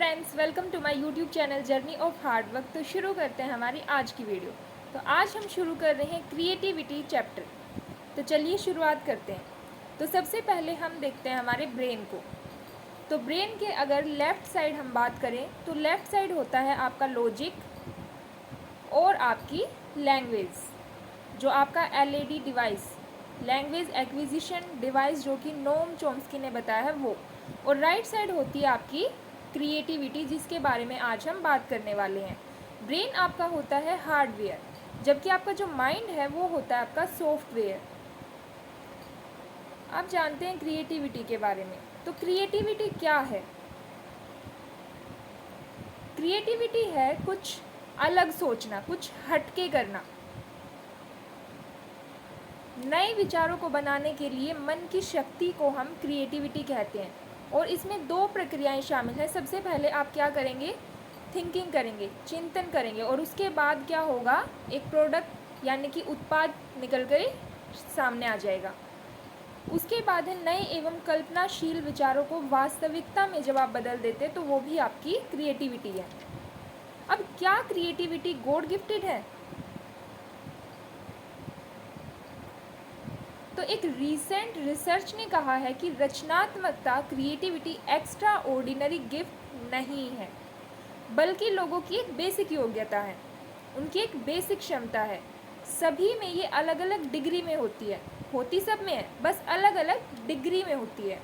Friends, welcome to my YouTube channel journey of hard work. तो शुरू करते हैं हमारी आज की वीडियो। तो आज हम शुरू कर रहे हैं क्रिएटिविटी चैप्टर। तो चलिए शुरुआत करते हैं। तो सबसे पहले हम देखते हैं हमारे ब्रेन को। तो ब्रेन के अगर लेफ़्ट साइड हम बात करें तो लेफ़्ट साइड होता है आपका लॉजिक और आपकी लैंग्वेज, जो आपका LAD device, language acquisition device, जो कि नोम चॉम्स्की ने बताया है वो। और राइट साइड होती है आपकी क्रिएटिविटी, जिसके बारे में आज हम बात करने वाले हैं। ब्रेन आपका होता है हार्डवेयर, जबकि आपका जो माइंड है वो होता है आपका सॉफ्टवेयर। आप जानते हैं क्रिएटिविटी के बारे में। तो क्रिएटिविटी क्या है? क्रिएटिविटी है कुछ अलग सोचना, कुछ हटके करना। नए विचारों को बनाने के लिए मन की शक्ति को हम क्रिएटिविटी कहते हैं। और इसमें दो प्रक्रियाएं शामिल हैं। सबसे पहले आप क्या करेंगे? थिंकिंग करेंगे, चिंतन करेंगे, और उसके बाद क्या होगा? एक प्रोडक्ट यानी कि उत्पाद निकल कर सामने आ जाएगा। उसके बाद है नए एवं कल्पनाशील विचारों को वास्तविकता में जब आप बदल देते तो वो भी आपकी क्रिएटिविटी है। अब क्या क्रिएटिविटी गॉड गिफ्टेड है? तो एक रीसेंट रिसर्च ने कहा है कि रचनात्मकता, क्रिएटिविटी एक्स्ट्रा ऑर्डिनरी गिफ्ट नहीं है, बल्कि लोगों की एक बेसिक योग्यता है, उनकी एक बेसिक क्षमता है। सभी में ये अलग अलग डिग्री में होती है, होती सब में है, बस अलग अलग डिग्री में होती है।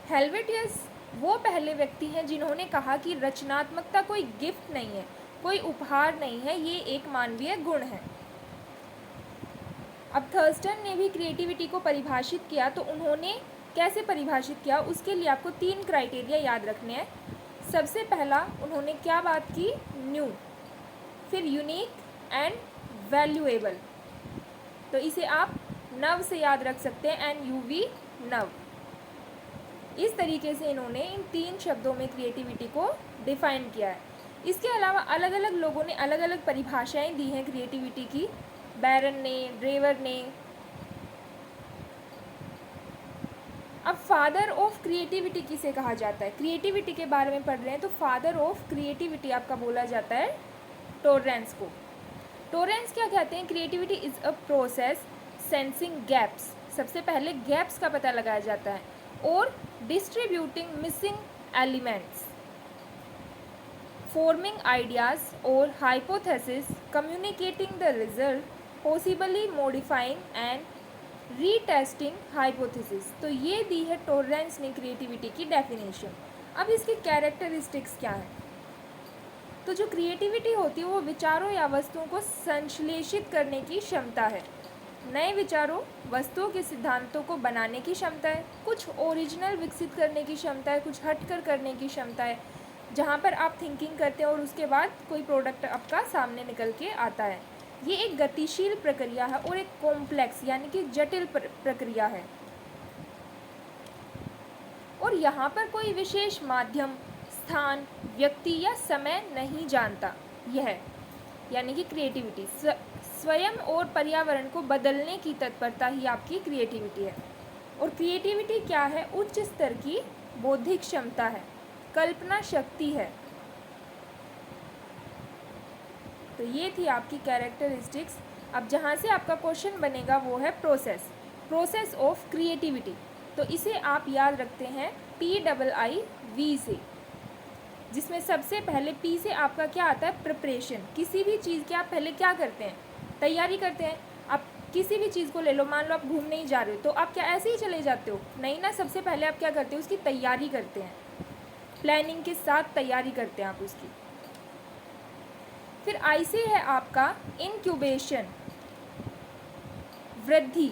हेल्वेटियस वो पहले व्यक्ति हैं जिन्होंने कहा कि रचनात्मकता कोई गिफ्ट नहीं है, कोई उपहार नहीं है, ये एक मानवीय गुण है। अब थर्स्टन ने भी क्रिएटिविटी को परिभाषित किया। तो उन्होंने कैसे परिभाषित किया? उसके लिए आपको 3 क्राइटेरिया याद रखने हैं। सबसे पहला उन्होंने क्या बात की? न्यू, फिर यूनिक एंड वैल्यूएबल। तो इसे आप नव से याद रख सकते हैं, NUV, नव। इस तरीके से इन्होंने इन 3 शब्दों में क्रिएटिविटी को डिफाइन किया है। इसके अलावा अलग अलग लोगों ने अलग अलग परिभाषाएं दी हैं क्रिएटिविटी की। बैरन ने, ड्रेवर ने। अब फादर ऑफ क्रिएटिविटी किसे कहा जाता है? क्रिएटिविटी के बारे में पढ़ रहे हैं तो फादर ऑफ क्रिएटिविटी आपका बोला जाता है टॉरेंस को। टॉरेंस क्या कहते हैं? Creativity is a process sensing gaps. सबसे पहले गैप्स का पता लगाया जाता है, और distributing missing elements, forming ideas or hypothesis, communicating the result, possibly modifying and retesting hypothesis। तो ये दी है टॉरेंस ने क्रिएटिविटी की डेफिनेशन। अब इसकी कैरेक्टरिस्टिक्स क्या है? तो जो क्रिएटिविटी होती है वो विचारों या वस्तुओं को संश्लेषित करने की क्षमता है। नए विचारों, वस्तुओं के सिद्धांतों को बनाने की क्षमता है, कुछ ओरिजिनल विकसित करने की क्षमता है, कुछ हटकर करने की क्षमता है, जहाँ पर आप थिंकिंग करते हैं और उसके बाद कोई प्रोडक्ट आपका सामने निकल के आता है। ये एक गतिशील प्रक्रिया है और एक कॉम्प्लेक्स यानी कि जटिल प्रक्रिया है। और यहाँ पर कोई विशेष माध्यम, स्थान, व्यक्ति या समय नहीं जानता। यह यानी कि क्रिएटिविटी स्वयं और पर्यावरण को बदलने की तत्परता ही आपकी क्रिएटिविटी है। और क्रिएटिविटी क्या है? उच्च स्तर की बौद्धिक क्षमता है, कल्पना शक्ति है। तो ये थी आपकी कैरेक्टरिस्टिक्स। अब जहाँ से आपका क्वेश्चन बनेगा वो है प्रोसेस ऑफ क्रिएटिविटी। तो इसे आप याद रखते हैं PIIV से, जिसमें सबसे पहले P से आपका क्या आता है? प्रिपरेशन। किसी भी चीज़ की आप पहले क्या करते हैं? तैयारी करते हैं। आप किसी भी चीज़ को ले लो, मान लो आप घूमने ही जा रहे हो, तो आप क्या ऐसे ही चले जाते हो? नहीं ना, सबसे पहले आप क्या करते हो? उसकी तैयारी करते हैं, प्लानिंग के साथ तैयारी करते हैं आप उसकी। फिर I से है आपका इंक्यूबेशन, वृद्धि।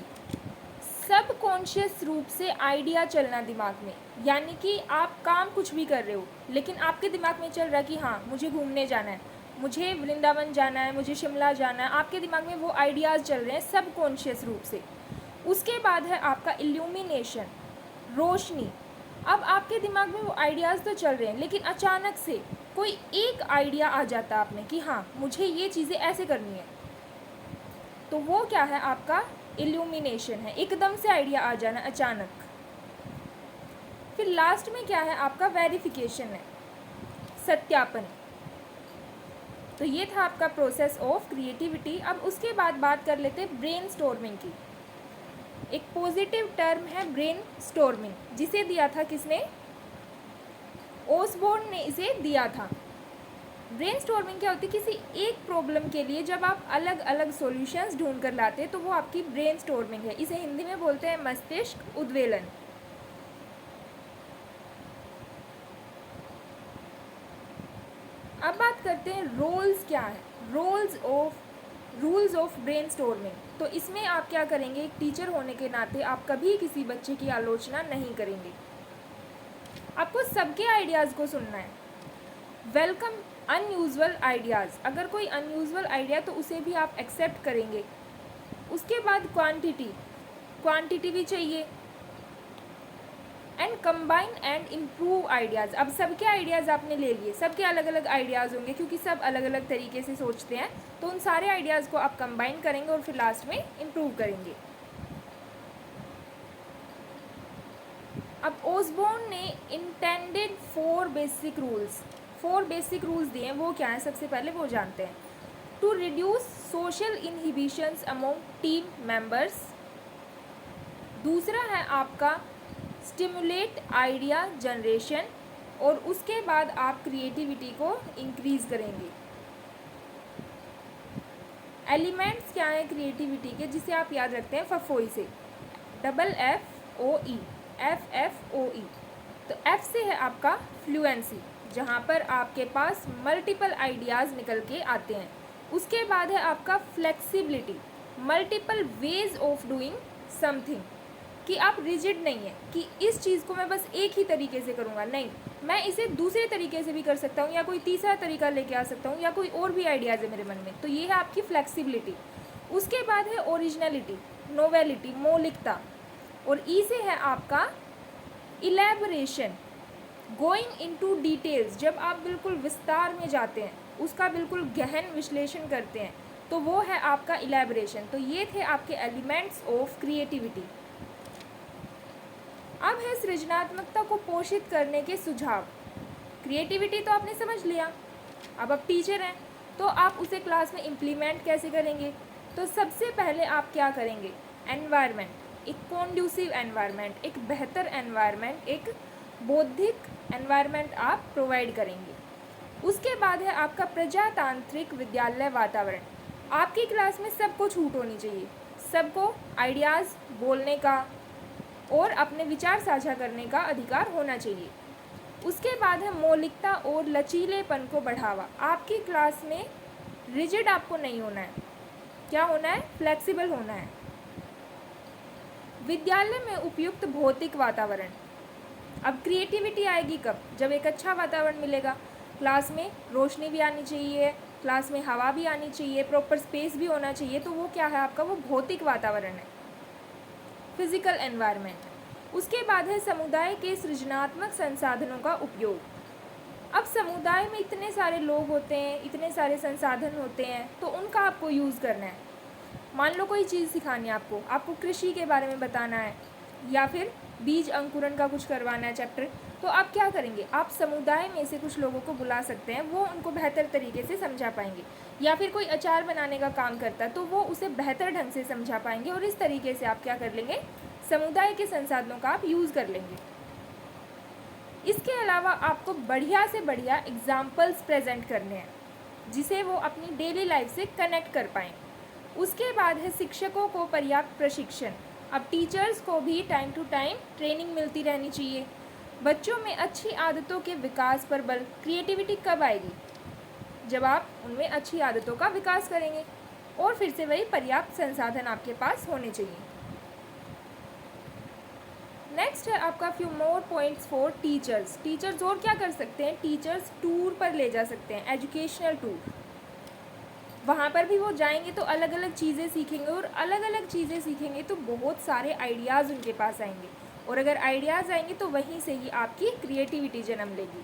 सबकॉन्शियस रूप से आइडिया चलना दिमाग में, यानी कि आप काम कुछ भी कर रहे हो लेकिन आपके दिमाग में चल रहा है कि हाँ मुझे घूमने जाना है, मुझे वृंदावन जाना है, मुझे शिमला जाना है। आपके दिमाग में वो आइडियाज़ चल रहे हैं सबकॉन्शियस रूप से। उसके बाद है आपका इल्यूमिनेशन, रोशनी। अब आपके दिमाग में वो आइडियाज़ तो चल रहे हैं लेकिन अचानक से कोई एक आइडिया आ जाता है आप में कि हाँ मुझे ये चीज़ें ऐसे करनी है। तो वो क्या है? आपका इल्यूमिनेशन है, एकदम से आइडिया आ जाना अचानक। फिर लास्ट में क्या है आपका वेरिफिकेशन है, सत्यापन। तो ये था आपका प्रोसेस ऑफ क्रिएटिविटी। अब उसके बाद बात कर लेते हैं ब्रेन स्टॉर्मिंग की। एक पॉजिटिव टर्म है ब्रेन स्टॉर्मिंग, जिसे दिया था किसने? ओसबोर्न ने इसे दिया था। ब्रेन स्टॉर्मिंग क्या होती है? किसी एक प्रॉब्लम के लिए जब आप अलग अलग सॉल्यूशंस ढूंढ कर लाते हैं तो वो आपकी ब्रेन स्टॉर्मिंग है। इसे हिंदी में बोलते हैं मस्तिष्क उद्वेलन। अब बात करते हैं रोल्स क्या है, रूल्स ऑफ ब्रेन स्टॉर्मिंग। तो इसमें आप क्या करेंगे? एक टीचर होने के नाते आप कभी किसी बच्चे की आलोचना नहीं करेंगे। आपको सबके आइडियाज़ को सुनना है। वेलकम अनयूजुअल आइडियाज़, अगर कोई अनयूजुअल आइडिया तो उसे भी आप एक्सेप्ट करेंगे। उसके बाद क्वांटिटी भी चाहिए। And combine and improve ideas. अब सबके आइडियाज़ आपने ले लिए, सबके अलग अलग आइडियाज़ होंगे क्योंकि सब अलग अलग तरीके से सोचते हैं, तो उन सारे आइडियाज़ को आप कंबाइन करेंगे और फिर लास्ट में इम्प्रूव करेंगे। अब ओसबोर्न ने इंटेंडेड 4 बेसिक रूल्स दिए हैं। वो क्या है? सबसे पहले वो जानते हैं। To reduce social inhibitions among team members. दूसरा है आपका स्टिमुलेट आइडिया जनरेशन, और उसके बाद आप क्रिएटिविटी को इंक्रीज़ करेंगे। एलिमेंट्स क्या है क्रिएटिविटी के, जिसे आप याद रखते हैं फफोई से, FFOE, FFOE। तो F से है आपका फ्लुएंसी, जहाँ पर आपके पास मल्टीपल आइडियाज़ निकल के आते हैं। उसके बाद है आपका flexibility, multiple ways of doing something, कि आप रिजिड नहीं है कि इस चीज़ को मैं बस एक ही तरीके से करूँगा, नहीं, मैं इसे दूसरे तरीके से भी कर सकता हूँ, या कोई तीसरा तरीका लेके आ सकता हूँ, या कोई और भी आइडियाज़ है मेरे मन में। तो ये है आपकी फ्लेक्सिबिलिटी। उसके बाद है ओरिजिनलिटी, नोवेलिटी, मौलिकता, और ई से है आपका इलेबोरेशन, गोइंग इनटू डिटेल्स। जब आप बिल्कुल विस्तार में जाते हैं, उसका बिल्कुल गहन विश्लेषण करते हैं, तो वो है आपका इलेबोरेशन। तो ये थे आपके एलिमेंट्स ऑफ क्रिएटिविटी। अब है सृजनात्मकता को पोषित करने के सुझाव। क्रिएटिविटी तो आपने समझ लिया। अब आप टीचर हैं तो आप उसे क्लास में इम्प्लीमेंट कैसे करेंगे? तो सबसे पहले आप क्या करेंगे? एनवायरनमेंट, एक कॉन्ड्यूसिव एनवायरनमेंट, एक बेहतर एनवायरनमेंट, एक बौद्धिक एनवायरनमेंट आप प्रोवाइड करेंगे। उसके बाद है आपका प्रजातांत्रिक विद्यालय वातावरण। आपकी क्लास में सबको छूट होनी चाहिए, सबको आइडियाज़ बोलने का और अपने विचार साझा करने का अधिकार होना चाहिए। उसके बाद है मौलिकता और लचीलेपन को बढ़ावा। आपकी क्लास में रिजिड आपको नहीं होना है, क्या होना है? फ्लेक्सिबल होना है। विद्यालय में उपयुक्त भौतिक वातावरण। अब क्रिएटिविटी आएगी कब? जब एक अच्छा वातावरण मिलेगा। क्लास में रोशनी भी आनी चाहिए, क्लास में हवा भी आनी चाहिए, प्रॉपर स्पेस भी होना चाहिए। तो वो क्या है आपका? वो भौतिक वातावरण है, फिजिकल एनवायरनमेंट। उसके बाद है समुदाय के सृजनात्मक संसाधनों का उपयोग। अब समुदाय में इतने सारे लोग होते हैं, इतने सारे संसाधन होते हैं, तो उनका आपको यूज़ करना है। मान लो कोई चीज़ सिखानी है आपको कृषि के बारे में बताना है, या फिर बीज अंकुरण का कुछ करवाना है चैप्टर, तो आप क्या करेंगे? आप समुदाय में से कुछ लोगों को बुला सकते हैं, वो उनको बेहतर तरीके से समझा पाएंगे। या फिर कोई अचार बनाने का काम करता है तो वो उसे बेहतर ढंग से समझा पाएंगे, और इस तरीके से आप क्या कर लेंगे? समुदाय के संसाधनों का आप यूज़ कर लेंगे। इसके अलावा आपको बढ़िया से बढ़िया एग्जाम्पल्स प्रेजेंट करने हैं, जिसे वो अपनी डेली लाइफ से कनेक्ट कर पाएँ। उसके बाद है शिक्षकों को पर्याप्त प्रशिक्षण। अब टीचर्स को भी टाइम टू टाइम ट्रेनिंग मिलती रहनी चाहिए। बच्चों में अच्छी आदतों के विकास पर बल। क्रिएटिविटी कब आएगी? जब आप उनमें अच्छी आदतों का विकास करेंगे। और फिर से वही पर्याप्त संसाधन आपके पास होने चाहिए। नेक्स्ट है आपका few more points for teachers. Teachers और क्या कर सकते हैं? टीचर्स टूर पर ले जा सकते हैं, एजुकेशनल टूर। वहाँ पर भी वो जाएंगे तो अलग अलग चीज़ें सीखेंगे, और अलग अलग चीज़ें सीखेंगे तो बहुत सारे आइडियाज़ उनके पास आएंगे, और अगर आइडियाज़ आएंगे तो वहीं से ही आपकी क्रिएटिविटी जन्म लेगी।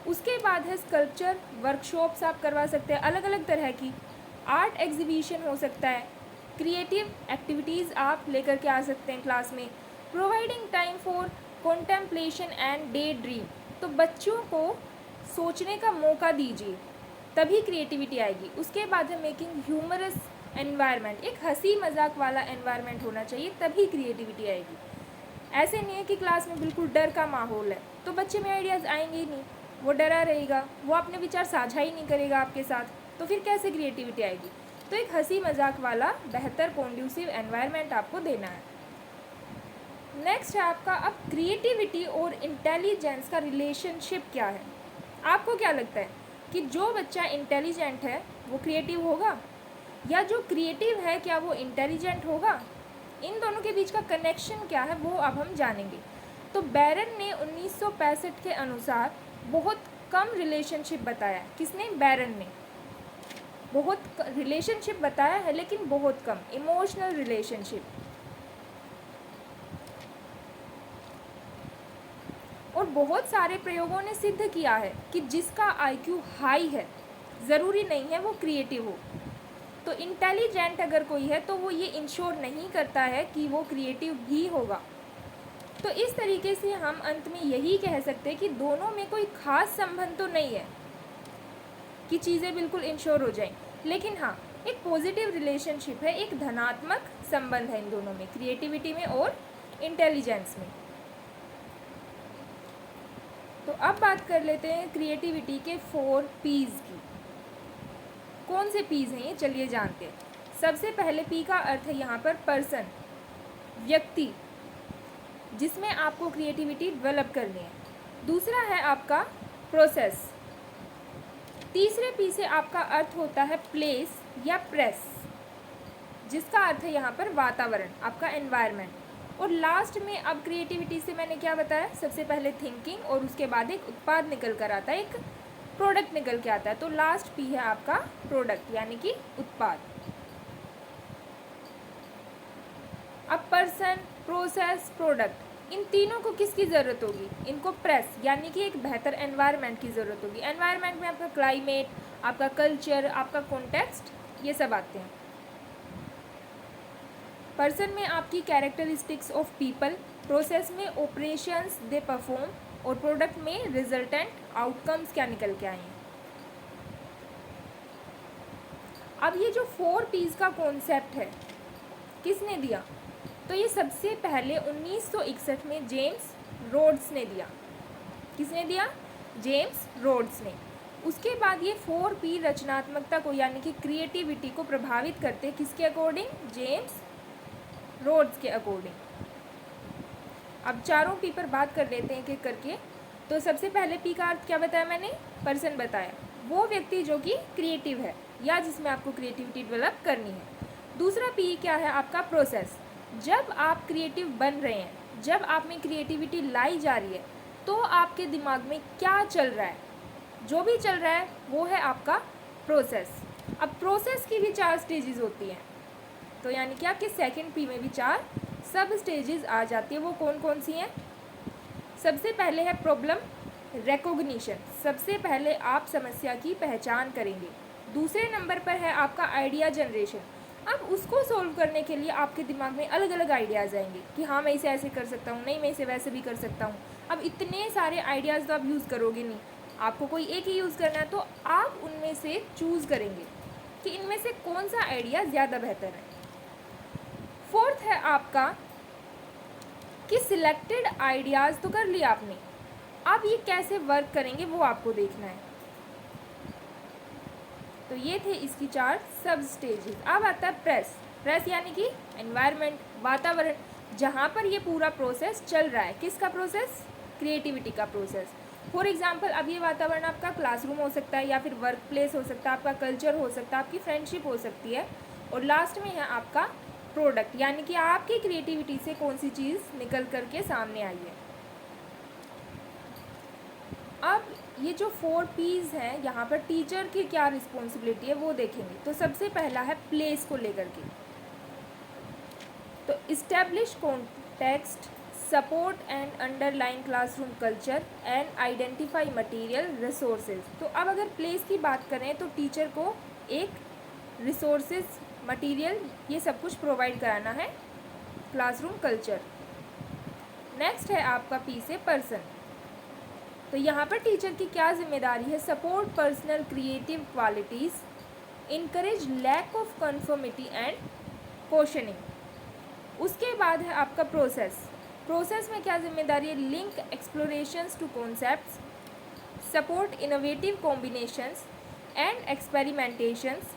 उसके बाद है स्कल्पचर वर्कशॉप्स आप करवा सकते हैं, अलग अलग तरह की आर्ट एग्जीबिशन हो सकता है, क्रिएटिव एक्टिविटीज़ आप लेकर के आ सकते हैं क्लास में। Providing time for contemplation and day dream. तो बच्चों को सोचने का मौका दीजिए, तभी क्रिएटिविटी आएगी। उसके बाद है मेकिंग ह्यूमरस एनवायरनमेंट, एक हंसी मजाक वाला एनवायरनमेंट होना चाहिए, तभी क्रिएटिविटी आएगी। ऐसे नहीं है कि क्लास में बिल्कुल डर का माहौल है तो बच्चे में आइडियाज़ आएंगे ही नहीं, वो डरा रहेगा, वो अपने विचार साझा ही नहीं करेगा आपके साथ, तो फिर कैसे क्रिएटिविटी आएगी। तो एक हंसी मजाक वाला बेहतर कॉन्ड्यूसिव एनवायरनमेंट आपको देना है। नेक्स्ट है आपका, अब क्रिएटिविटी और इंटेलिजेंस का रिलेशनशिप क्या है। आपको क्या लगता है कि जो बच्चा इंटेलिजेंट है वो क्रिएटिव होगा, या जो क्रिएटिव है क्या वो इंटेलिजेंट होगा? इन दोनों के बीच का कनेक्शन क्या है वो अब हम जानेंगे। तो बैरन ने 1965 के अनुसार बहुत कम रिलेशनशिप बताया। किसने? बैरन ने बहुत रिलेशनशिप बताया है, लेकिन बहुत कम, इमोशनल रिलेशनशिप। और बहुत सारे प्रयोगों ने सिद्ध किया है कि जिसका IQ हाई है ज़रूरी नहीं है वो क्रिएटिव हो। तो इंटेलिजेंट अगर कोई है तो वो ये इंश्योर नहीं करता है कि वो क्रिएटिव भी होगा। तो इस तरीके से हम अंत में यही कह सकते हैं कि दोनों में कोई खास संबंध तो नहीं है कि चीज़ें बिल्कुल इंश्योर हो जाएं, लेकिन हाँ एक पॉजिटिव रिलेशनशिप है, एक धनात्मक संबंध है इन दोनों में, क्रिएटिविटी में और इंटेलिजेंस में। तो अब बात कर लेते हैं क्रिएटिविटी के 4 P's की। कौन से P's हैं ये, चलिए जानते हैं। सबसे पहले P का अर्थ है यहाँ पर पर्सन, व्यक्ति, जिसमें आपको क्रिएटिविटी डेवलप करनी है। दूसरा है आपका प्रोसेस। तीसरे P से आपका अर्थ होता है प्लेस या प्रेस, जिसका अर्थ है यहाँ पर वातावरण, आपका एनवायरनमेंट। और लास्ट में अब क्रिएटिविटी से मैंने क्या बताया, सबसे पहले थिंकिंग और उसके बाद एक उत्पाद निकल कर आता है, एक प्रोडक्ट निकल के आता है। तो लास्ट P है आपका प्रोडक्ट, यानी कि उत्पाद। अब पर्सन, प्रोसेस, प्रोडक्ट, इन तीनों को किसकी ज़रूरत होगी? इनको प्रेस यानी कि एक बेहतर एनवायरनमेंट की ज़रूरत होगी। एनवायरनमेंट में आपका क्लाइमेट, आपका कल्चर, आपका कॉन्टेक्स्ट, ये सब आते हैं। पर्सन में आपकी कैरेक्टरिस्टिक्स ऑफ पीपल, प्रोसेस में ऑपरेशंस दे परफॉर्म, और प्रोडक्ट में रिजल्टेंट आउटकम्स क्या निकल के आए हैं। अब ये जो 4 P's का कॉन्सेप्ट है किसने दिया? तो ये सबसे पहले 1961 में जेम्स रोड्स ने दिया। किसने दिया? जेम्स रोड्स ने। उसके बाद ये 4 P रचनात्मकता को यानी कि क्रिएटिविटी को प्रभावित करते किसके अकॉर्डिंग? जेम्स रोड्स के अकॉर्डिंग। अब चारों P पर बात कर लेते हैं एक करके। तो सबसे पहले P का अर्थ क्या बताया मैंने? पर्सन बताया, वो व्यक्ति जो कि क्रिएटिव है या जिसमें आपको क्रिएटिविटी डेवलप करनी है। दूसरा P क्या है आपका? प्रोसेस। जब आप क्रिएटिव बन रहे हैं, जब आप में क्रिएटिविटी लाई जा रही है, तो आपके दिमाग में क्या चल रहा है? जो भी चल रहा है वो है आपका प्रोसेस। अब प्रोसेस की भी 4 स्टेजेस होती हैं, तो यानी कि आपके सेकंड P में भी 4 सब स्टेजेस आ जाती है। वो कौन कौन सी हैं? सबसे पहले है प्रॉब्लम रिकॉग्निशन, सबसे पहले आप समस्या की पहचान करेंगे। दूसरे नंबर पर है आपका आइडिया जनरेशन। अब उसको सोल्व करने के लिए आपके दिमाग में अलग अलग आइडियाज़ आएंगे कि हाँ मैं इसे ऐसे कर सकता हूँ, नहीं मैं इसे वैसे भी कर सकता हूँ। अब इतने सारे आइडियाज़ तो आप यूज़ करोगे नहीं, आपको कोई एक ही यूज़ करना है, तो आप उनमें से चूज़ करेंगे कि इनमें से कौन सा आइडिया ज़्यादा बेहतर है। फोर्थ है आपका कि सिलेक्टेड आइडियाज़ तो कर लिया आपने, अब ये कैसे वर्क करेंगे वो आपको देखना है। तो ये थे इसकी 4 सब स्टेजेस। अब आता है प्रेस। प्रेस यानी कि एनवायरनमेंट, वातावरण, जहाँ पर ये पूरा प्रोसेस चल रहा है। किसका प्रोसेस? क्रिएटिविटी का प्रोसेस। फॉर एग्जांपल अब ये वातावरण आपका क्लासरूम हो सकता है, या फिर वर्क प्लेस हो सकता है, आपका कल्चर हो सकता है, आपकी फ्रेंडशिप हो सकती है। और लास्ट में है आपका प्रोडक्ट, यानी कि आपकी क्रिएटिविटी से कौन सी चीज़ निकल कर के सामने आई है। अब ये जो 4 P's हैं, यहाँ पर टीचर की क्या रिस्पॉन्सिबिलिटी है वो देखेंगे। तो सबसे पहला है प्लेस को लेकर के। तो establish context, support and underline classroom culture and identify material resources. तो अब अगर प्लेस की बात करें तो टीचर को एक रिसोर्सेज, मटेरियल, ये सब कुछ प्रोवाइड कराना है, क्लासरूम कल्चर। नेक्स्ट है आपका पी से पर्सन। तो यहाँ पर टीचर की क्या जिम्मेदारी है? Support personal creative qualities, encourage lack of conformity and questioning. उसके बाद है आपका प्रोसेस। प्रोसेस में क्या जिम्मेदारी है? Link explorations to concepts, support innovative combinations and experimentations,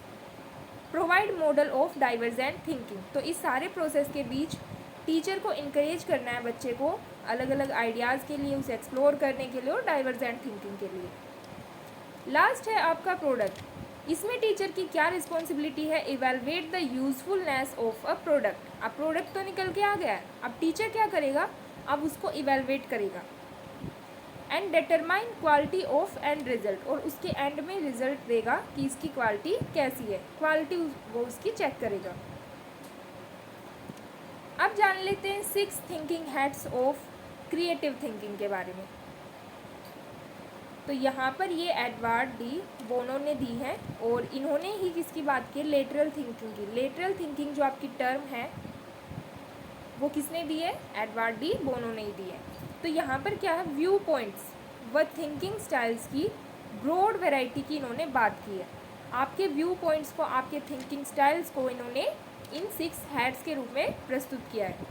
provide model of divergent thinking. तो इस सारे प्रोसेस के बीच टीचर को इनकरेज करना है बच्चे को अलग अलग आइडियाज़ के लिए, उसे एक्सप्लोर करने के लिए और डाइवर्जेंट थिंकिंग के लिए। लास्ट है आपका प्रोडक्ट। इसमें टीचर की क्या रिस्पॉन्सिबिलिटी है? Evaluate the usefulness of a product. अब प्रोडक्ट तो निकल के आ गया है, अब टीचर क्या करेगा? अब उसको इवेलुएट करेगा and determine quality of and result, और उसके एंड में रिजल्ट देगा कि इसकी क्वालिटी कैसी है, क्वालिटी वो उसकी चेक करेगा। अब जान लेते हैं 6 thinking hats off creative thinking के बारे में। तो यहाँ पर ये एडवर्ड डी बोनो ने दी है और इन्होंने ही किसकी बात की? लेटरल थिंकिंग की। लेटरल थिंकिंग जो आपकी टर्म है वो किसने दी है? एडवर्ड डी बोनो ने ही दी है। तो यहाँ पर क्या है? व्यू पॉइंट्स व थिंकिंग स्टाइल्स की ब्रॉड वैरायटी की इन्होंने बात की है। आपके व्यू पॉइंट्स को, आपके थिंकिंग स्टाइल्स को इन्होंने इन 6 हैट्स के रूप में प्रस्तुत किया है।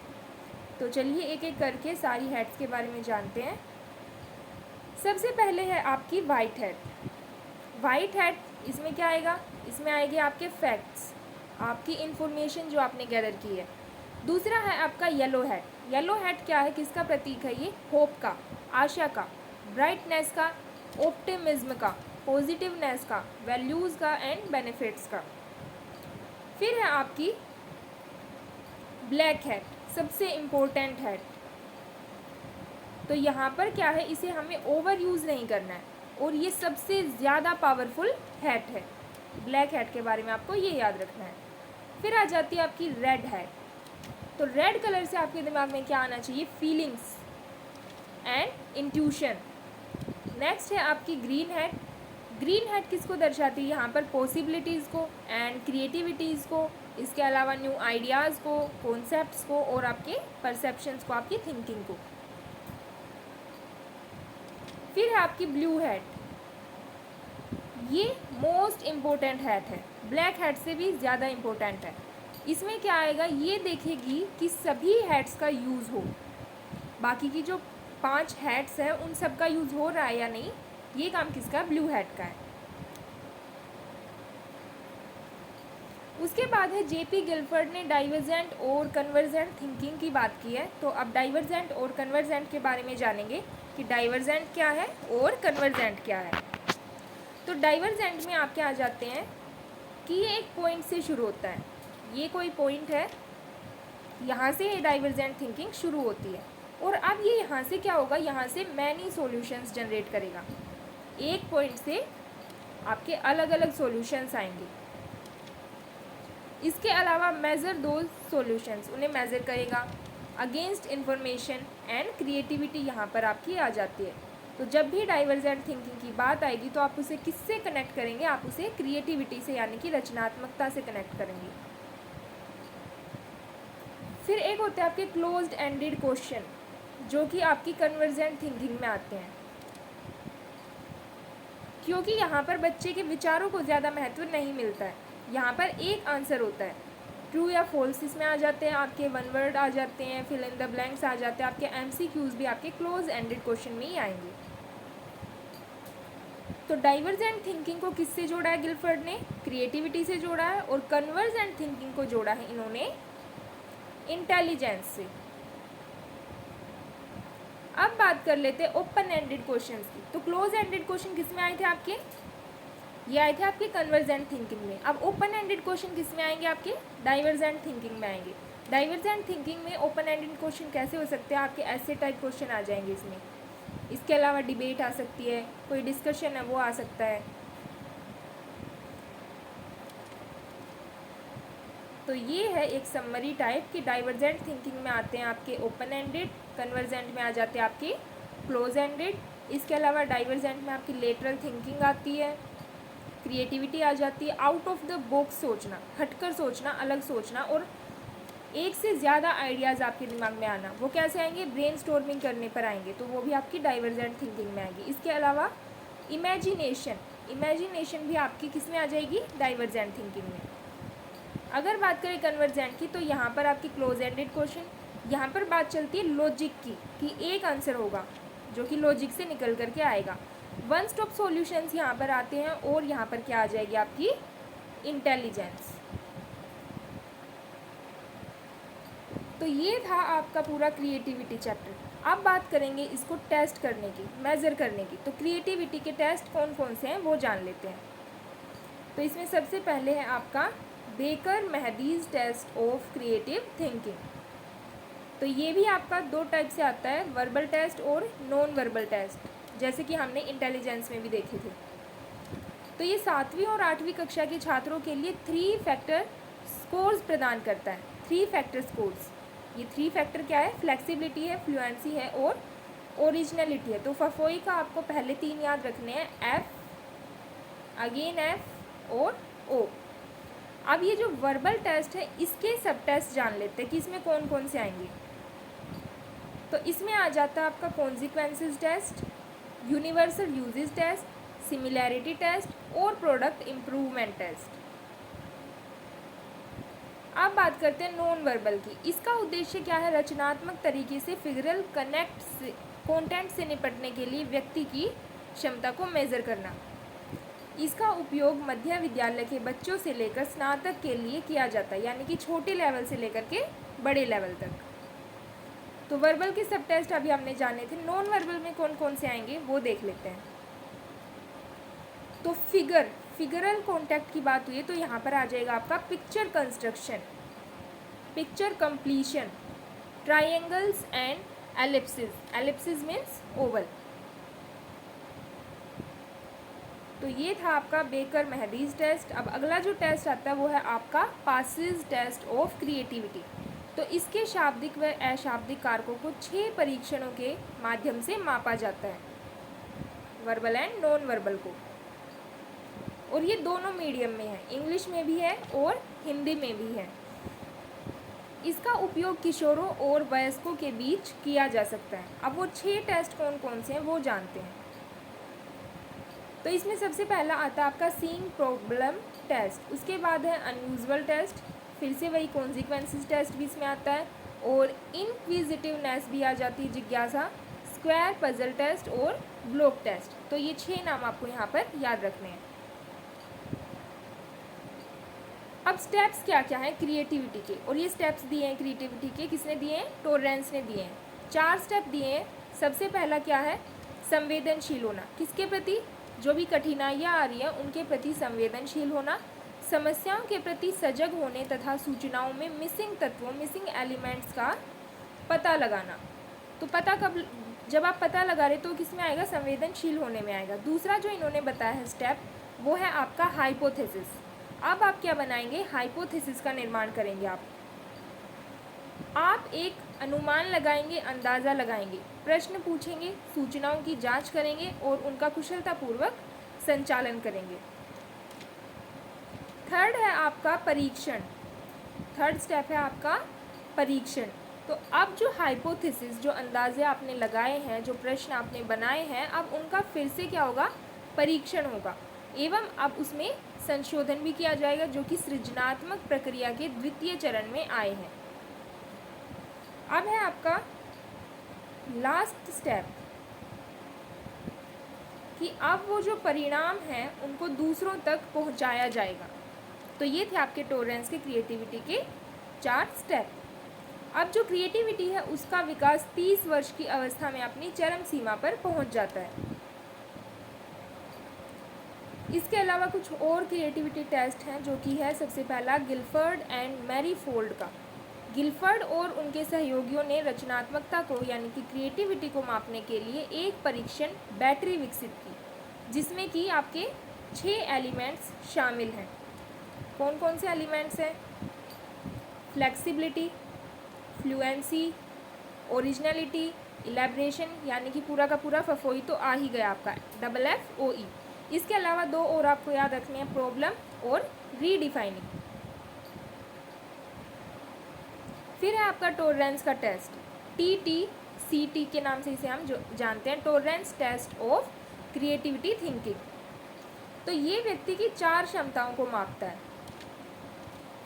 तो चलिए एक एक करके सारी हैट्स के बारे में जानते हैं। सबसे पहले है आपकी वाइट हैट। वाइट हैट, इसमें क्या आएगा? इसमें आएंगे आपके फैक्ट्स, आपकी इंफॉर्मेशन जो आपने गैदर की है। दूसरा है आपका येलो हैट। येलो हैट क्या है? किसका प्रतीक है ये? होप का, आशा का, ब्राइटनेस का, ऑप्टिमिज्म का, पॉजिटिवनेस का, वैल्यूज़ का एंड बेनिफिट्स का। फिर है आपकी ब्लैक हैट, सबसे इम्पोर्टेंट हैट। तो यहाँ पर क्या है? इसे हमें ओवर यूज़ नहीं करना है और ये सबसे ज़्यादा पावरफुल हैट है। ब्लैक हैट के बारे में आपको ये याद रखना है। फिर आ जाती है आपकी रेड हैट। तो रेड कलर से आपके दिमाग में क्या आना चाहिए? Feelings and intuition. नेक्स्ट है आपकी ग्रीन हैट। ग्रीन हैट किसको दर्शाती है? यहाँ पर पॉसिबिलिटीज़ को एंड क्रिएटिविटीज़ को, इसके अलावा न्यू आइडियाज़ को, कॉन्सेप्ट्स को और आपके परसेप्शंस को, आपकी थिंकिंग को। फिर है आपकी ब्लू हैट। ये मोस्ट इम्पोर्टेंट हैट है, ब्लैक हैट से भी ज़्यादा इम्पोर्टेंट है। इसमें क्या आएगा? ये देखेगी कि सभी हैट्स का यूज़ हो, बाकी की जो 5 हैट्स है उन सब का यूज़ हो रहा है या नहीं, ये काम किसका? ब्लू हैट का है। उसके बाद है जेपी गिलफर्ड ने डाइवर्जेंट और कन्वर्जेंट थिंकिंग की बात की है। तो अब डाइवर्जेंट और कन्वर्जेंट के बारे में जानेंगे कि डाइवर्जेंट क्या है और कन्वर्जेंट क्या है। तो डाइवर्जेंट में आप क्या आ जाते हैं कि ये एक पॉइंट से शुरू होता है। ये कोई पॉइंट है, यहाँ से ये डाइवर्जेंट थिंकिंग शुरू होती है और अब ये यहाँ से क्या होगा? यहाँ से मैनी सॉल्यूशंस जनरेट करेगा। एक पॉइंट से आपके अलग अलग सॉल्यूशंस आएंगे। इसके अलावा मेज़र दो सॉल्यूशंस, उन्हें मेज़र करेगा अगेंस्ट इंफॉर्मेशन एंड क्रिएटिविटी यहाँ पर आपकी आ जाती है। तो जब भी डाइवर्जेंट थिंकिंग की बात आएगी तो आप उसे किससे कनेक्ट करेंगे? आप उसे क्रिएटिविटी से, यानी कि रचनात्मकता से कनेक्ट करेंगे। फिर एक होते हैं आपके क्लोज्ड एंडेड क्वेश्चन, जो कि आपकी कन्वर्जेंट थिंकिंग में आते हैं, क्योंकि यहाँ पर बच्चे के विचारों को ज़्यादा महत्व नहीं मिलता है। यहाँ पर एक आंसर होता है, ट्रू या फॉल्स इसमें आ जाते हैं, आपके वन वर्ड आ जाते हैं, फिल इन द ब्लैंक्स आ जाते हैं, आपके MCQs भी आपके क्लोज एंडेड क्वेश्चन में ही आएंगे। तो डाइवर्जेंट थिंकिंग को किससे जोड़ा है गिलफर्ड ने? क्रिएटिविटी से जोड़ा है, और कन्वर्जेंट थिंकिंग को जोड़ा है इन्होंने इंटेलिजेंस से। अब बात कर लेते हैं ओपन एंडेड क्वेश्चंस की। तो क्लोज एंडेड क्वेश्चन किस में आए थे आपके? ये आए थे आपके कन्वर्जेंट थिंकिंग में। अब ओपन एंडेड क्वेश्चन किस में आएंगे? आपके डाइवर्जेंट थिंकिंग में आएंगे। डाइवर्जेंट थिंकिंग में ओपन एंडेड क्वेश्चन कैसे हो सकते हैं? आपके ऐसे टाइप क्वेश्चन आ जाएंगे इसमें। इसके अलावा डिबेट आ सकती है, कोई डिस्कशन है वो आ सकता है। तो ये है एक समरी टाइप कि डाइवर्जेंट थिंकिंग में आते हैं आपके ओपन एंडेड, कन्वर्जेंट में आ जाते हैं आपके क्लोज एंडेड। इसके अलावा डाइवर्जेंट में आपकी लेटरल थिंकिंग आती है, क्रिएटिविटी आ जाती है, आउट ऑफ द बॉक्स सोचना, हटकर सोचना, अलग सोचना, और एक से ज़्यादा आइडियाज़ आपके दिमाग में आना, वो कैसे आएंगे, ब्रेन स्टॉर्मिंग करने पर आएंगे, तो वो भी आपकी डाइवर्जेंट थिंकिंग में आएगी। इसके अलावा इमेजिनेशन भी आपकी किस में आ जाएगी, डाइवर्जेंट थिंकिंग में। अगर बात करें कन्वर्जेंट की, तो यहाँ पर आपकी क्लोज एंडेड क्वेश्चन, यहाँ पर बात चलती है लॉजिक की कि एक आंसर होगा जो कि लॉजिक से निकल करके आएगा। वन स्टॉप सॉल्यूशंस यहाँ पर आते हैं, और यहाँ पर क्या आ जाएगी आपकी, इंटेलिजेंस। तो ये था आपका पूरा क्रिएटिविटी चैप्टर। अब बात करेंगे इसको टेस्ट करने की, मेज़र करने की। तो क्रिएटिविटी के टेस्ट कौन कौन से हैं वो जान लेते हैं। तो इसमें सबसे पहले है आपका Baqer Mehdi's test of creative thinking. तो ये भी आपका दो टाइप से आता है, वर्बल टेस्ट और नॉन वर्बल टेस्ट, जैसे कि हमने इंटेलिजेंस में भी देखे थे। तो ये 7वीं और 8वीं कक्षा के छात्रों के लिए 3 फैक्टर स्कोर्स प्रदान करता है। 3 फैक्टर स्कोर्स, ये 3 फैक्टर क्या है, फ्लेक्सिबिलिटी है, फ्लुएंसी है और ओरिजिनलिटी है। तो फफोई का आपको पहले 3 याद रखने हैं, एफ, अगेन एफ और ओ। अब ये जो वर्बल टेस्ट है इसके सब टेस्ट जान लेते हैं कि इसमें कौन कौन से आएंगे। तो इसमें आ जाता है आपका consequences test, universal uses test, similarity test और प्रोडक्ट इम्प्रूवमेंट टेस्ट। अब बात करते हैं नॉन वर्बल की। इसका उद्देश्य क्या है, रचनात्मक तरीके से फिगरल कंटेंट से निपटने के लिए व्यक्ति की क्षमता को मेज़र करना। इसका उपयोग मध्य विद्यालय के बच्चों से लेकर स्नातक के लिए किया जाता है, यानी कि छोटे लेवल से लेकर के बड़े लेवल तक। तो वर्बल के सब टेस्ट अभी हमने जाने थे। नॉन वर्बल में कौन कौन से आएंगे वो देख लेते हैं। तो फिगरल कॉन्टैक्ट की बात हुई है, तो यहाँ पर आ जाएगा आपका picture construction, picture completion, triangles and Ellipsis. Ellipsis means Oval. तो ये था आपका बेकर मेहदीज टेस्ट। अब अगला जो टेस्ट आता है वो है आपका पासिस टेस्ट ऑफ क्रिएटिविटी। तो इसके शाब्दिक व अशाब्दिक कारकों को 6 परीक्षणों के माध्यम से मापा जाता है, वर्बल एंड नॉन वर्बल को। और ये दोनों मीडियम में है, इंग्लिश में भी है और हिंदी में भी है। इसका उपयोग किशोरों और वयस्कों के बीच किया जा सकता है। अब वो 6 टेस्ट कौन कौन से हैं वो जानते हैं। तो इसमें सबसे पहला आता है आपका सीइंग प्रॉब्लम टेस्ट, उसके बाद है अनयूजुअल टेस्ट, फिर से वही कॉन्सिक्वेंसेस टेस्ट भी इसमें आता है, और इनक्विजिटिवनेस भी आ जाती है, जिज्ञासा, स्क्वायर पजल टेस्ट और ब्लॉक टेस्ट। तो ये 6 नाम आपको यहाँ पर याद रखने हैं। अब स्टेप्स क्या क्या हैं क्रिएटिविटी के, और ये स्टेप्स दिए हैं क्रिएटिविटी के, किसने दिए हैं, टॉलरेंस ने दिए हैं। 4 स्टेप दिए हैं। सबसे पहला क्या है, संवेदनशील होना, किसके प्रति, जो भी कठिनाइयाँ आ रही हैं उनके प्रति संवेदनशील होना, समस्याओं के प्रति सजग होने तथा सूचनाओं में मिसिंग तत्वों, मिसिंग एलिमेंट्स का पता लगाना। तो पता कब, जब आप पता लगा रहे तो किस में आएगा, संवेदनशील होने में आएगा। दूसरा जो इन्होंने बताया है स्टेप, वो है आपका हाइपोथेसिस। अब आप क्या बनाएंगे, हाइपोथेसिस का निर्माण करेंगे। आप एक अनुमान लगाएंगे, अंदाज़ा लगाएंगे, प्रश्न पूछेंगे, सूचनाओं की जांच करेंगे और उनका कुशलतापूर्वक संचालन करेंगे। थर्ड है आपका परीक्षण। थर्ड स्टेप है आपका परीक्षण। तो अब जो हाइपोथेसिस, जो अंदाजे आपने लगाए हैं, जो प्रश्न आपने बनाए हैं, अब उनका फिर से क्या होगा, परीक्षण होगा, एवं अब उसमें संशोधन भी किया जाएगा, जो कि सृजनात्मक प्रक्रिया के द्वितीय चरण में आए हैं। अब है आपका लास्ट स्टेप कि अब वो जो परिणाम हैं उनको दूसरों तक पहुंचाया जाएगा। तो ये थे आपके टॉलरेंस के क्रिएटिविटी के 4 स्टेप। अब जो क्रिएटिविटी है उसका विकास 30 वर्ष की अवस्था में अपनी चरम सीमा पर पहुंच जाता है। इसके अलावा कुछ और क्रिएटिविटी टेस्ट हैं, जो कि है सबसे पहला गिलफर्ड एंड मैरीफोल्ड का। गिलफर्ड और उनके सहयोगियों ने रचनात्मकता को यानी कि क्रिएटिविटी को मापने के लिए एक परीक्षण बैटरी विकसित की, जिसमें कि आपके 6 एलिमेंट्स शामिल हैं। कौन कौन से एलिमेंट्स हैं, फ्लेक्सिबिलिटी, फ्लुएंसी, ओरिजिनलिटी, इलेब्रेशन, यानी कि पूरा का पूरा फफोई तो आ ही गया आपका, FFOE। इसके अलावा 2 और आपको याद रखने हैं, प्रॉब्लम और रीडिफाइनिंग। फिर है आपका टॉलरेंस का टेस्ट, TTCT के नाम से इसे हम जानते हैं, tolerance test of creativity thinking. तो ये व्यक्ति की 4 क्षमताओं को मापता है,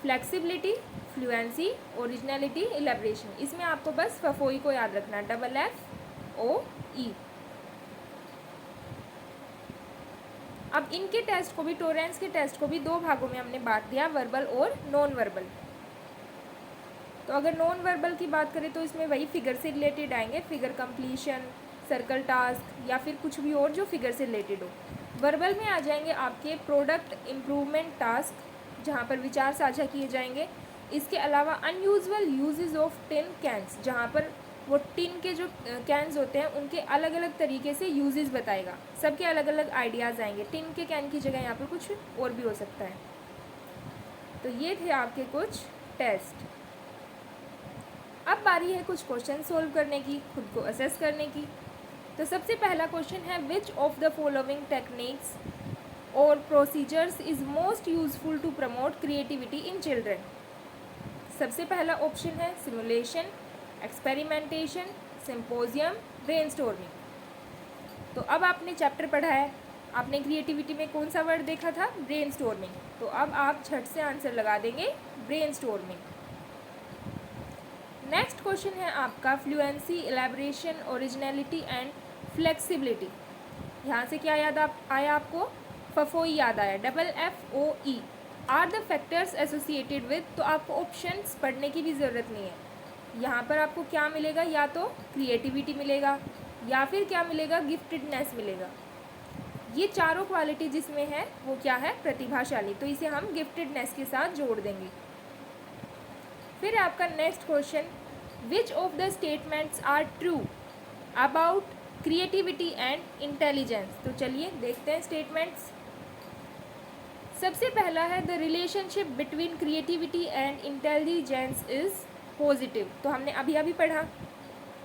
फ्लेक्सिबिलिटी, फ्लुएंसी, ओरिजिनलिटी, इलेबरेशन। इसमें आपको बस फफोई को याद रखना है, FFOE। अब इनके टेस्ट को भी, टॉलरेंस के टेस्ट को भी 2 भागों में हमने बांट दिया, वर्बल और नॉन वर्बल। तो अगर नॉन वर्बल की बात करें तो इसमें वही फिगर से रिलेटेड आएंगे, फिगर कंप्लीशन, सर्कल टास्क या फिर कुछ भी और जो फिगर से रिलेटेड हो। वर्बल में आ जाएंगे आपके प्रोडक्ट इम्प्रूवमेंट टास्क, जहाँ पर विचार साझा किए जाएंगे। इसके अलावा unusual uses of tin cans, जहाँ पर वो टिन के जो कैंस होते हैं उनके अलग अलग तरीके से यूजेस बताएगा, सबके अलग अलग आइडियाज़ आएंगे। टिन के कैन की जगह यहाँ पर कुछ और भी हो सकता है। तो ये थे आपके कुछ टेस्ट। अब बारी है कुछ क्वेश्चन सोल्व करने की, खुद को असेस करने की। तो सबसे पहला क्वेश्चन है, which of the following techniques और procedures is most useful to promote creativity in children. सबसे पहला ऑप्शन है सिमुलेशन, एक्सपेरिमेंटेशन, सिंपोजियम, ब्रेनस्टॉर्मिंग। तो अब आपने चैप्टर पढ़ा है, आपने क्रिएटिविटी में कौन सा वर्ड देखा था, ब्रेनस्टॉर्मिंग। तो अब आप झट से आंसर लगा देंगे ब्रेनस्टॉर्मिंग। नेक्स्ट क्वेश्चन है आपका फ्लुएंसी, इलेबरेशन, ओरिजिनलिटी एंड फ्लेक्सिबिलिटी। यहाँ से क्या याद आया आपको, फफोई याद आया, FFOE। Are the factors associated with. तो आपको ऑप्शंस पढ़ने की भी ज़रूरत नहीं है, यहाँ पर आपको क्या मिलेगा, या तो क्रिएटिविटी मिलेगा या फिर क्या मिलेगा, गिफ्टेडनेस मिलेगा। ये चारों क्वालिटी जिसमें है वो क्या है, प्रतिभाशाली। तो इसे हम गिफ्टेडनेस के साथ जोड़ देंगे। फिर आपका next question, which of the statements are true about creativity and intelligence. तो चलिए देखते हैं स्टेटमेंट्स। सबसे पहला है, the relationship between creativity and intelligence is positive. तो हमने अभी अभी पढ़ा,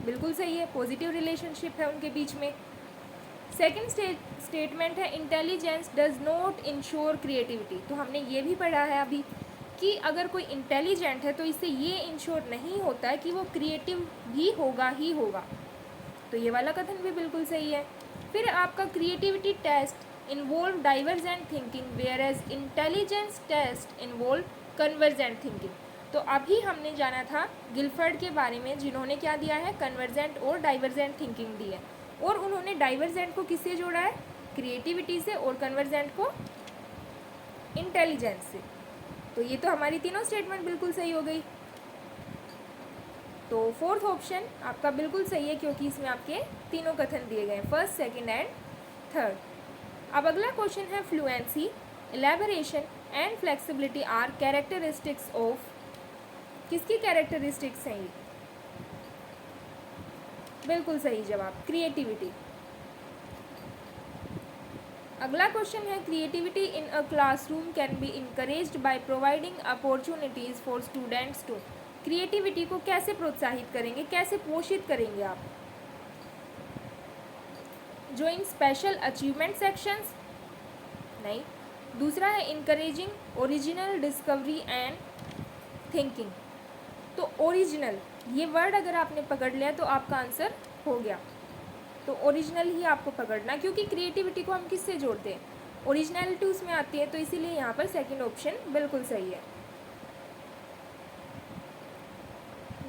बिल्कुल सही है, पॉजिटिव रिलेशनशिप है उनके बीच में। सेकेंड स्टेटमेंट है, intelligence does not ensure creativity. तो हमने ये भी पढ़ा है अभी कि अगर कोई इंटेलिजेंट है तो इससे ये इंश्योर नहीं होता है कि वो क्रिएटिव भी होगा ही होगा। तो ये वाला कथन भी बिल्कुल सही है। फिर आपका creativity test involve divergent thinking whereas intelligence test involve convergent thinking. तो अभी हमने जाना था गिलफर्ड के बारे में, जिन्होंने क्या दिया है, कन्वर्जेंट और डाइवर्जेंट थिंकिंग दी है। और उन्होंने डाइवर्जेंट को किससे जोड़ा है, क्रिएटिविटी से, और कन्वर्जेंट को इंटेलिजेंस से। तो ये तो हमारी तीनों स्टेटमेंट बिल्कुल सही हो गई। तो फोर्थ ऑप्शन आपका बिल्कुल सही है, क्योंकि इसमें आपके तीनों कथन दिए गए हैं, फर्स्ट, सेकंड एंड थर्ड। अब अगला क्वेश्चन है, fluency, elaboration and flexibility are characteristics of. किसकी कैरेक्टरिस्टिक्स हैं ये, बिल्कुल सही जवाब, क्रिएटिविटी। अगला क्वेश्चन है, creativity in a classroom can be encouraged by providing opportunities for students to. Creativity को कैसे प्रोत्साहित करेंगे, कैसे पोषित करेंगे आप, जोइंग स्पेशल अचीवमेंट सेक्शंस, नहीं। दूसरा है, encouraging original discovery and thinking. तो ओरिजिनल ये वर्ड अगर आपने पकड़ लिया तो आपका आंसर हो गया। तो ओरिजिनल ही आपको पकड़ना, क्योंकि क्रिएटिविटी को हम किससे जोड़ते हैं, ओरिजिनलिटी उसमें आती है। तो इसीलिए यहाँ पर सेकंड ऑप्शन बिल्कुल सही है।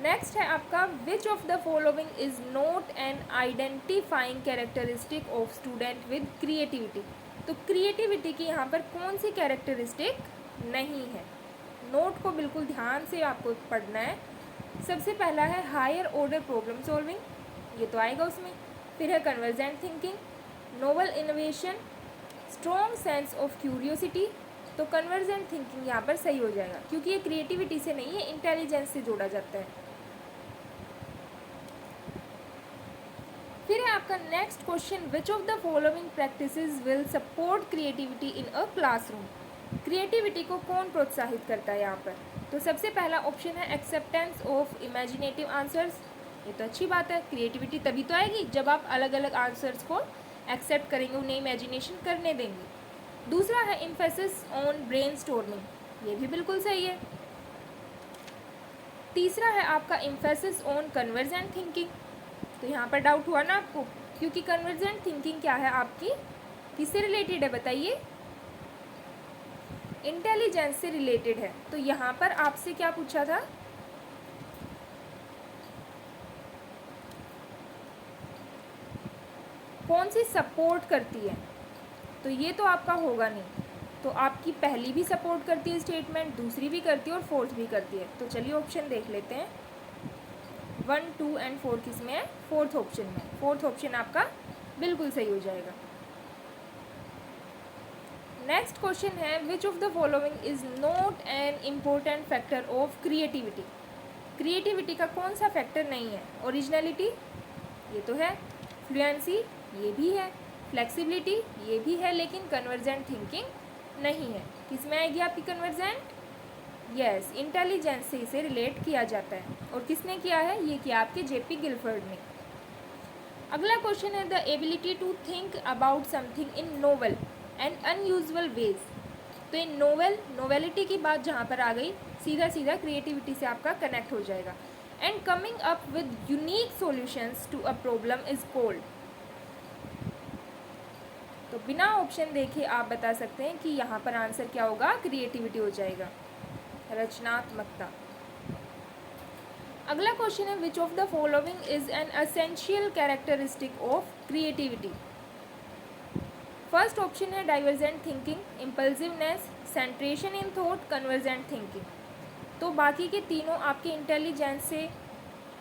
नेक्स्ट है आपका, विच of the following is not an identifying characteristic of student with creativity. तो क्रिएटिविटी की यहाँ पर कौन सी कैरेक्टरिस्टिक नहीं है, नोट को बिल्कुल ध्यान से आपको पढ़ना है। सबसे पहला है हायर ऑर्डर प्रॉब्लम सॉल्विंग, ये तो आएगा उसमें। फिर है convergent thinking, novel innovation, strong sense of curiosity. तो कन्वर्जेंट थिंकिंग यहाँ पर सही हो जाएगा, क्योंकि ये क्रिएटिविटी से नहीं है, इंटेलिजेंस से जोड़ा जाता है। फिर है आपका next question, which of the following practices will support creativity in a classroom. Creativity को कौन प्रोत्साहित करता है यहाँ पर। तो सबसे पहला ऑप्शन है एक्सेप्टेंस ऑफ इमेजिनेटिव आंसर्स। ये तो अच्छी बात है, क्रिएटिविटी तभी तो आएगी जब आप अलग अलग आंसर्स को एक्सेप्ट करेंगे, उन्हें इमेजिनेशन करने देंगे। दूसरा है एम्फेसिस ऑन ब्रेनस्टॉर्मिंग, ये भी बिल्कुल सही है। तीसरा है आपका एम्फेसिस ऑन कन्वर्जेंट थिंकिंग। तो यहाँ पर डाउट हुआ ना आपको, क्योंकि कन्वर्जेंट थिंकिंग क्या है आपकी, किससे रिलेटेड है बताइए, इंटेलिजेंस से रिलेटेड है। तो यहाँ पर आपसे क्या पूछा था, कौन सी सपोर्ट करती है, तो ये तो आपका होगा नहीं। तो आपकी पहली भी सपोर्ट करती है स्टेटमेंट, दूसरी भी करती है और फोर्थ भी करती है। तो चलिए ऑप्शन देख लेते हैं, 1, 2 एंड 4 किस में है, फोर्थ ऑप्शन में। फोर्थ ऑप्शन आपका बिल्कुल सही हो जाएगा। नेक्स्ट क्वेश्चन है, which of the following is not an important factor of creativity. Creativity का कौन सा फैक्टर नहीं है, ओरिजिनलिटी ये तो है, फ्लुएंसी ये भी है, फ्लेक्सिबिलिटी ये भी है, लेकिन कन्वर्जेंट थिंकिंग नहीं है। किस में आएगी आपकी कन्वर्जेंट, यस, इंटेलिजेंस से इसे रिलेट किया जाता है। और किसने किया है, ये किया आपके जेपी गिलफर्ड ने। अगला क्वेश्चन है, the ability to think about something in novel and unusual ways. तो इन नोवेलिटी की बात जहाँ पर आ गई, सीधा सीधा क्रिएटिविटी से आपका कनेक्ट हो जाएगा। And coming up with unique solutions to a problem is called. तो बिना ऑप्शन देखे आप बता सकते हैं कि यहाँ पर आंसर क्या होगा, क्रिएटिविटी हो जाएगा, रचनात्मकता। अगला क्वेश्चन है, which of the following is an essential characteristic of creativity. First option है divergent thinking, impulsiveness, centration in thought, convergent thinking. तो बाकी के तीनों आपके इंटेलिजेंस से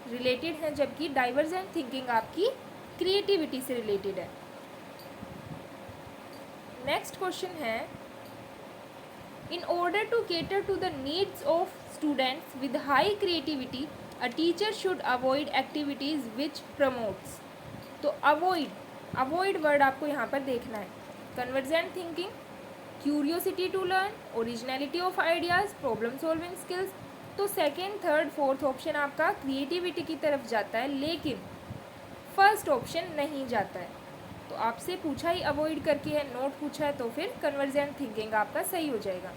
रिलेटेड हैं, जबकि डाइवर्जेंट थिंकिंग आपकी क्रिएटिविटी से रिलेटेड है। नेक्स्ट क्वेश्चन है, in order to cater to the needs of students with high creativity a teacher should avoid activities which promotes. तो अवॉइड वर्ड आपको यहाँ पर देखना है, convergent thinking, curiosity to learn, originality of ideas, problem solving skills. तो second, third, fourth option आपका creativity की तरफ जाता है, लेकिन फर्स्ट ऑप्शन नहीं जाता है। तो आपसे पूछा ही अवॉइड करके है, नोट पूछा है, तो फिर कन्वर्जेंट थिंकिंग आपका सही हो जाएगा।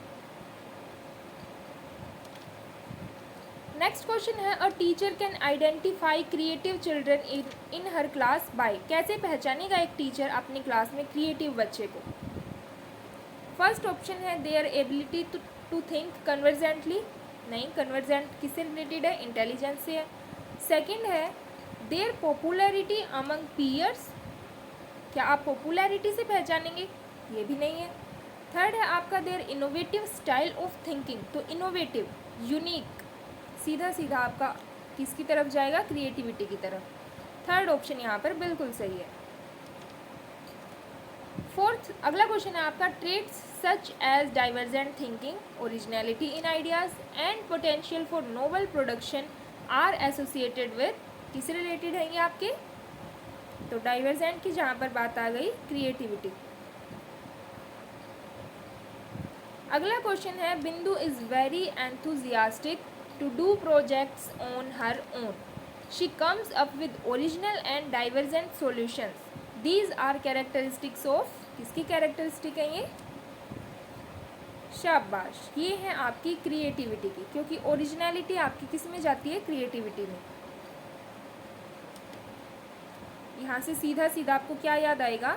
नेक्स्ट क्वेश्चन है, a teacher can identify creative children in her class by. कैसे पहचानेगा एक टीचर अपनी क्लास में क्रिएटिव बच्चे को। फर्स्ट ऑप्शन है देयर एबिलिटी टू थिंक कन्वर्जेंटली, नहीं, कन्वर्जेंट किससे रिलेटेड है, इंटेलिजेंस से है। सेकेंड है देयर पॉपुलैरिटी अमंग पीयर्स, क्या आप पॉपुलैरिटी से पहचानेंगे, ये भी नहीं है। थर्ड है आपका their innovative style of thinking. तो इनोवेटिव, यूनिक, सीधा सीधा आपका किसकी तरफ जाएगा, क्रिएटिविटी की तरफ। थर्ड ऑप्शन यहाँ पर बिल्कुल सही है। फोर्थ, अगला क्वेश्चन है आपका, traits such as divergent thinking, originality in ideas and potential for novel production are associated with, किससे रिलेटेड है ये आपके, तो डाइवर्जेंट की जहाँ पर बात आ गई, क्रिएटिविटी। अगला क्वेश्चन है, बिंदु is very enthusiastic to do projects on her own. She comes up with original and divergent solutions. These are characteristics of, किसकी कैरेक्टरिस्टिक है ये, शाबाश, ये है आपकी क्रिएटिविटी की, क्योंकि ओरिजिनलिटी आपकी किस में जाती है, क्रिएटिविटी में। यहाँ से सीधा सीधा आपको क्या याद आएगा,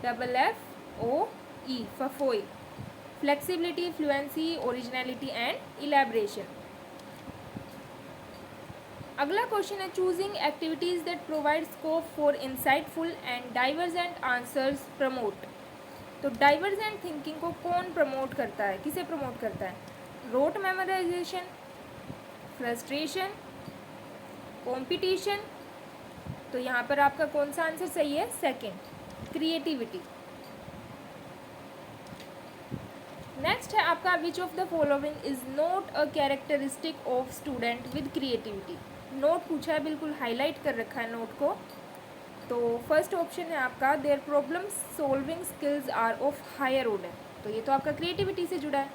FFOE, फफोई, flexibility, fluency, originality and elaboration. अगला क्वेश्चन है, choosing activities that provide scope for insightful and divergent answers promote. तो डाइवर्जेंट थिंकिंग को कौन प्रमोट करता है, किसे प्रमोट करता है, रोट मेमोराइजेशन, फ्रस्ट्रेशन, कॉम्पिटिशन। तो यहाँ पर आपका कौन सा आंसर सही है, सेकेंड, क्रिएटिविटी। नेक्स्ट है आपका, विच of the following is not a characteristic of student with creativity. Note पूछा है, बिल्कुल हाईलाइट कर रखा है नोट को। तो फर्स्ट ऑप्शन है आपका, their problem solving skills are of higher order. तो ये तो आपका क्रिएटिविटी से जुड़ा है।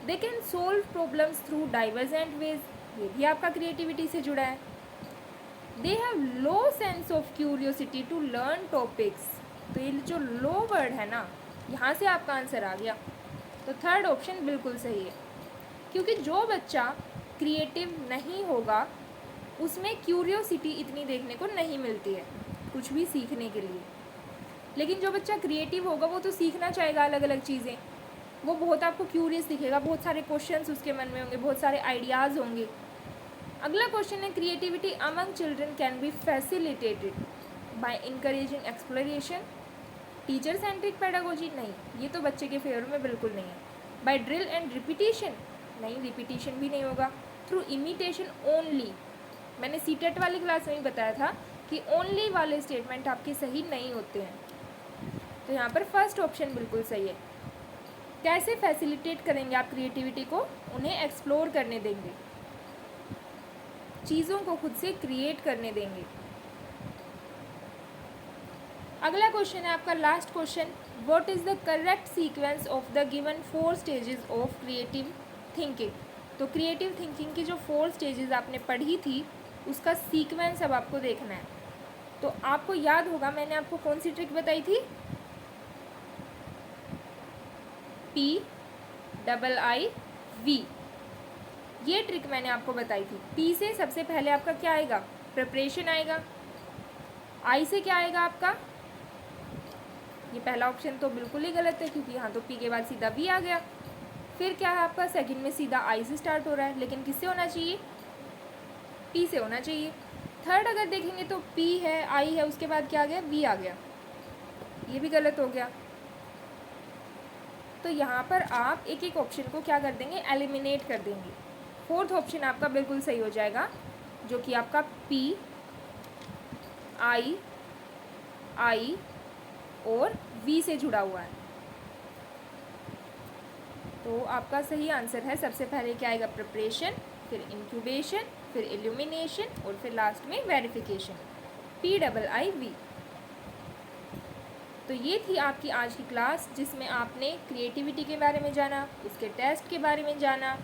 They can solve problems through divergent ways, ये भी आपका क्रिएटिविटी से जुड़ा है। They have low sense of curiosity to learn topics. तो ये जो लो वर्ड है ना, यहाँ से आपका आंसर आ गया। तो थर्ड ऑप्शन बिल्कुल सही है, क्योंकि जो बच्चा क्रिएटिव नहीं होगा उसमें क्यूरियोसिटी इतनी देखने को नहीं मिलती है कुछ भी सीखने के लिए। लेकिन जो बच्चा क्रिएटिव होगा वो तो सीखना चाहेगा अलग अलग चीज़ें, वो बहुत आपको क्यूरियस दिखेगा, बहुत सारे क्वेश्चंस उसके मन में होंगे, बहुत सारे आइडियाज़ होंगे। अगला क्वेश्चन है creativity among children can be facilitated bye encouraging exploration. Teacher centric pedagogy नहीं, ये तो बच्चे के फेवर में बिल्कुल नहीं है। बाय ड्रिल एंड रिपीटिशन नहीं, रिपीटिशन भी नहीं होगा। थ्रू इमिटेशन ओनली, मैंने सीटेट वाली क्लास में ही बताया था कि ओनली वाले स्टेटमेंट आपके सही नहीं होते हैं। तो यहाँ पर फर्स्ट ऑप्शन बिल्कुल सही है। कैसे फैसिलिटेट करेंगे आप क्रिएटिविटी को? उन्हें एक्सप्लोर करने देंगे, चीज़ों को खुद से क्रिएट करने देंगे। अगला क्वेश्चन है आपका last question, what is the correct sequence of the given 4 stages of creative thinking. तो क्रिएटिव थिंकिंग की जो 4 स्टेजेस आपने पढ़ी थी उसका सीक्वेंस अब आपको देखना है। तो आपको याद होगा मैंने आपको कौन सी ट्रिक बताई थी, PIIV, ये ट्रिक मैंने आपको बताई थी। P से सबसे पहले आपका क्या आएगा, प्रिपरेशन आएगा। I से क्या आएगा आपका, ये पहला ऑप्शन तो बिल्कुल ही गलत है क्योंकि यहाँ तो P के बाद सीधा V आ गया। फिर क्या है आपका, सेकंड में सीधा I से स्टार्ट हो रहा है, लेकिन किससे होना चाहिए, P से होना चाहिए। थर्ड अगर देखेंगे तो P है, I है, उसके बाद क्या आ गया, V आ गया, ये भी गलत हो गया। तो यहाँ पर आप एक एक ऑप्शन को क्या कर देंगे, एलिमिनेट कर देंगे। फोर्थ ऑप्शन आपका बिल्कुल सही हो जाएगा जो कि आपका PII और V से जुड़ा हुआ है। तो आपका सही आंसर है, सबसे पहले क्या आएगा, प्रिपरेशन, फिर इंक्यूबेशन, फिर इल्यूमिनेशन और फिर लास्ट में वेरिफिकेशन, PIIV। तो ये थी आपकी आज की क्लास जिसमें आपने क्रिएटिविटी के बारे में जाना, उसके टेस्ट के बारे में जाना,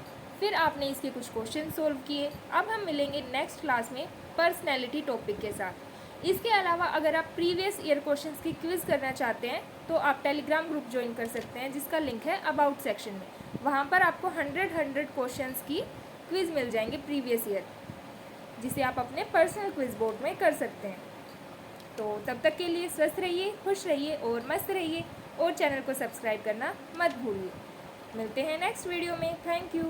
फिर आपने इसके कुछ क्वेश्चन सोल्व किए। अब हम मिलेंगे नेक्स्ट क्लास में पर्सनैलिटी टॉपिक के साथ। इसके अलावा अगर आप प्रीवियस ईयर क्वेश्चंस की क्विज़ करना चाहते हैं तो आप टेलीग्राम ग्रुप ज्वाइन कर सकते हैं जिसका लिंक है अबाउट सेक्शन में। वहाँ पर आपको 100 क्वेश्चंस की क्विज़ मिल जाएंगे प्रीवियस ईयर, जिसे आप अपने पर्सनल क्विज बोर्ड में कर सकते हैं। तो तब तक के लिए स्वस्थ रहिए, खुश रहिए और मस्त रहिए और चैनल को सब्सक्राइब करना मत भूलिए। मिलते हैं नेक्स्ट वीडियो में। Thank you.